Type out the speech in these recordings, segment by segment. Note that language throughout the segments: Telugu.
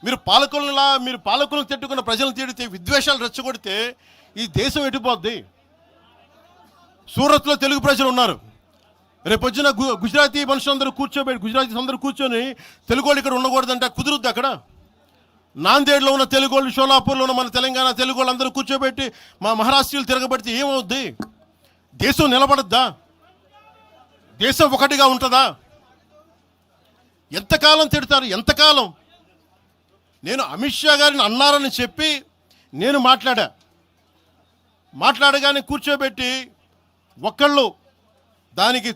మీరు పాలకులను తిట్టుకున్న ప్రజలను తిడితే, విద్వేషాలు రెచ్చగొడితే ఈ దేశం ఎటుపోద్ది? సూరత్లో తెలుగు ప్రజలు ఉన్నారు. రేపొచ్చిన గుజరాతీ మనుషులందరూ గుజరాతీస్ అందరూ కూర్చొని తెలుగు వాళ్ళు ఇక్కడ ఉండకూడదంటే కుదురుద్ది అక్కడ? నాందేడ్లో ఉన్న తెలుగు వాళ్ళు, షోలాపూర్లో ఉన్న మన తెలంగాణ తెలుగు వాళ్ళు అందరూ కూర్చోబెట్టి మా మహారాష్ట్రీయులు తిరగబెడితే ఏమవుద్ది? దేశం నిలబడద్దా? దేశం ఒకటిగా ఉంటుందా? ఎంతకాలం తిడతారు? ఎంతకాలం? నేను అమిత్ షా గారిని అన్నారని చెప్పి నేను మాట్లాడగానే కూర్చోబెట్టి ఒక్కళ్ళు దానికి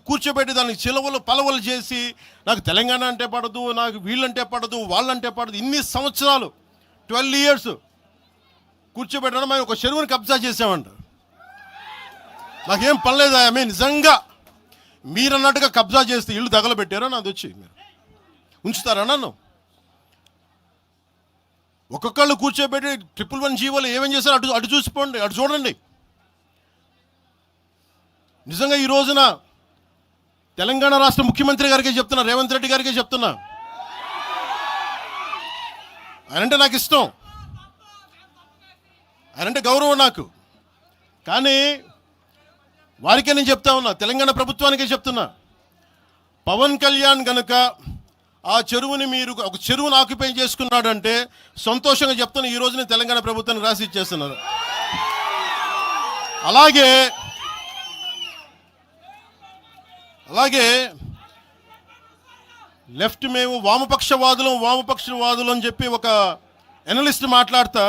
చిలవలు పలవలు చేసి నాకు తెలంగాణ అంటే పడదు, నాకు వీళ్ళంటే పడదు, వాళ్ళంటే పడదు, ఇన్ని సంవత్సరాలు 12 years కూర్చోబెట్టడం. మేము ఒక చెరువుని కబ్జా చేసామంట. నాకేం పనిలేదా? నిజంగా మీరన్నట్టుగా కబ్జా చేస్తే ఇల్లు తగలబెట్టారా? నాది వచ్చి మీరు ఉంచుతారా నన్ను? ఒక్కొక్కళ్ళు కూర్చోబెట్టి 111 జీవోలు ఏమేం చేశారు అటు చూసిపోండి, అటు చూడండి. నిజంగా ఈ రోజున తెలంగాణ రాష్ట్ర ముఖ్యమంత్రి గారికి చెప్తున్నా, రేవంత్ రెడ్డి గారికి చెప్తున్నా, ఆయనంటే నాకు ఇష్టం, ఆయనంటే గౌరవం నాకు. కానీ వారికే నేను చెప్తా ఉన్నా, తెలంగాణ ప్రభుత్వానికే చెప్తున్నా, పవన్ కళ్యాణ్ గనుక ఆ చెరువుని ఒక చెరువును ఆక్యుపై చేసుకున్నాడంటే సంతోషంగా చెప్తున్నా, ఈ రోజున తెలంగాణ ప్రభుత్వానికి రాసి ఇచ్చేస్తున్నారు. అలాగే లెఫ్ట్ మేము వామపక్షవాదులం అని చెప్పి ఒక ఎనలిస్ట్ మాట్లాడతా